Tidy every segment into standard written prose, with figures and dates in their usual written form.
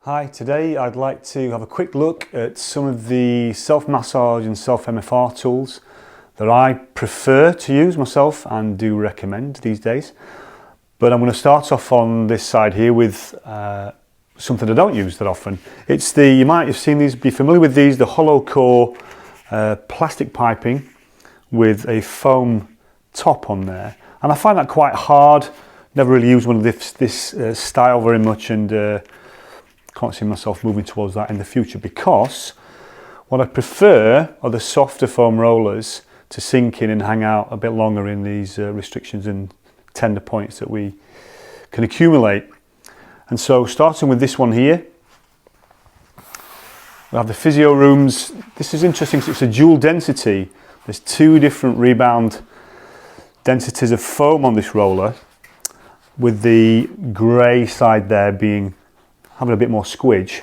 Hi, today I'd like to have a quick look at some of the self-massage and self-MFR tools that I prefer to use myself and do recommend these days. But I'm going to start off on this side here with something I don't use that often. It's you might have seen these, be familiar with these, the hollow core plastic piping with a foam top on there. And I find that quite hard. Never really used one of this style very much, and can't see myself moving towards that in the future, because what I prefer are the softer foam rollers to sink in and hang out a bit longer in these restrictions and tender points that we can accumulate. And so starting with this one here, we have the Physio rooms. This is interesting because it's a dual density. There's two different rebound densities of foam on this roller, with the grey side there having a bit more squidge.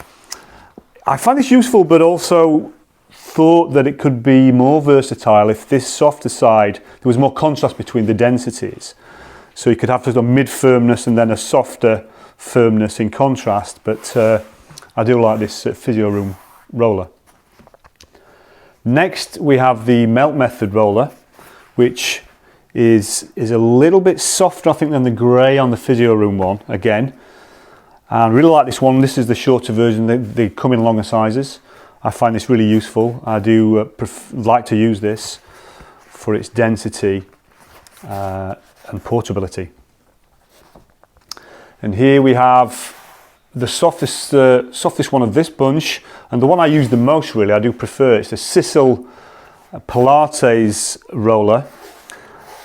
I find this useful, but also thought that it could be more versatile if this softer side, there was more contrast between the densities. So you could have sort of mid firmness and then a softer firmness in contrast, but I do like this Physio room roller. Next we have the melt method roller, which is a little bit softer, I think, than the grey on the Physio room one again. And I really like this one. This is the shorter version. They come in longer sizes. I find this really useful. I do like to use this for its density and portability. And here we have the softest one of this bunch, and the one I use the most, really, I do prefer. It's the Sissel Pilates Roller.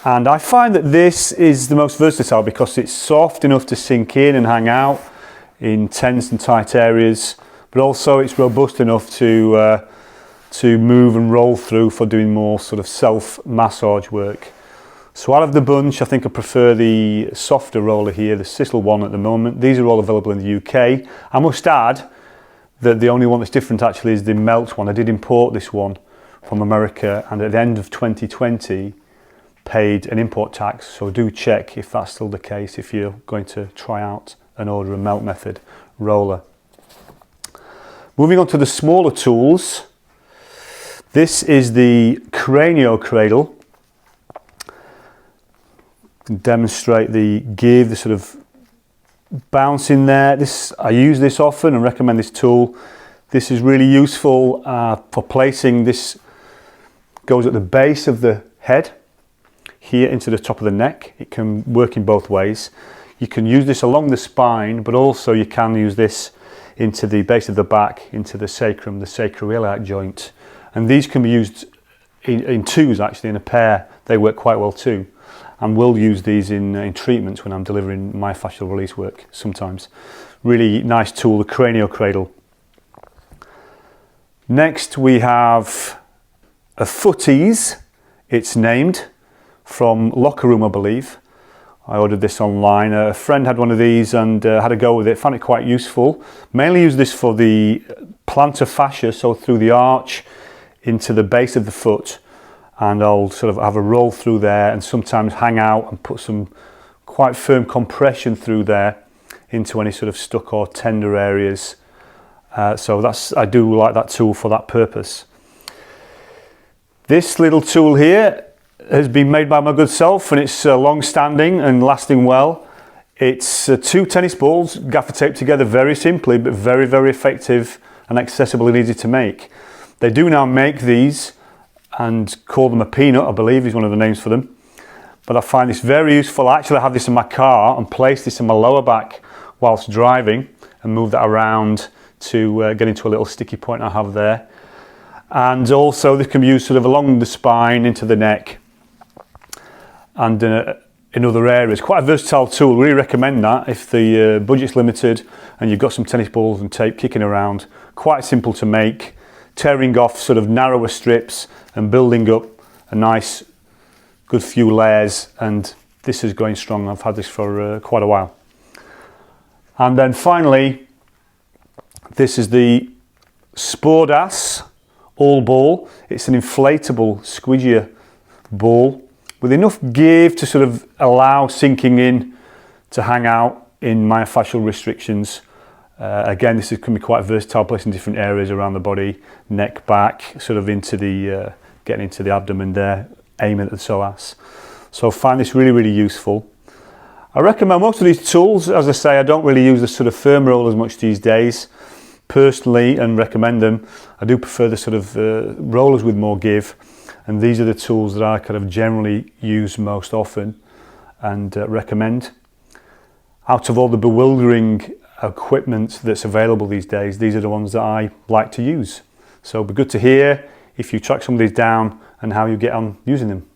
And I find that this is the most versatile because it's soft enough to sink in and hang out in tense and tight areas, but also it's robust enough to move and roll through for doing more sort of self-massage work. So out of the bunch, I think I prefer the softer roller here, the Sissel one at the moment. These are all available in the UK. I must add that the only one that's different actually is the Melt one. I did import this one from America, and at the end of 2020 paid an import tax, so do check if that's still the case if you're going to try out and order a melt method roller. Moving on to the smaller tools, this is the Cranial Cradle. Demonstrate the give, the sort of bounce in there. I use this often and recommend this tool. This is really useful for placing. This goes at the base of the head here into the top of the neck. It can work in both ways. You can use this along the spine, but also you can use this into the base of the back, into the sacrum, the sacroiliac joint. And these can be used in twos, actually, in a pair. They work quite well too. And will use these in treatments when I'm delivering myofascial release work sometimes. Really nice tool, the Cranial Cradle. Next we have a Footies, it's named, from Locker Room, I believe. I ordered this online. A friend had one of these and had a go with it, found it quite useful. Mainly use this for the plantar fascia, so through the arch into the base of the foot, and I'll sort of have a roll through there and sometimes hang out and put some quite firm compression through there into any sort of stuck or tender areas. So I do like that tool for that purpose. This little tool here has been made by my good self, and it's long standing and lasting well. It's two tennis balls gaffer taped together very simply, but very, very effective and accessible and easy to make. They do now make these and call them a peanut, I believe is one of the names for them. But I find this very useful. I actually have this in my car and place this in my lower back whilst driving and move that around to get into a little sticky point I have there. And also this can be used sort of along the spine, into the neck, and in other areas. Quite a versatile tool. Really recommend that if the budget's limited and you've got some tennis balls and tape kicking around. Quite simple to make, tearing off sort of narrower strips and building up a nice good few layers, and this is going strong. I've had this for quite a while. And then finally, this is the Sporedas all ball. It's an inflatable squidgier ball with enough give to sort of allow sinking in to hang out in myofascial restrictions Again, this can be quite versatile, placed in different areas around the body, neck, back, sort of into the, getting into the abdomen there, aiming at the psoas. So I find this really, really useful. I recommend most of these tools. As I say, I don't really use the sort of firm rollers much these days, personally, and recommend them. I do prefer the sort of rollers with more give, and these are the tools that I kind of generally use most often and recommend. Out of all the bewildering equipment that's available these days, these are the ones that I like to use. So it'd be good to hear if you track some of these down and how you get on using them.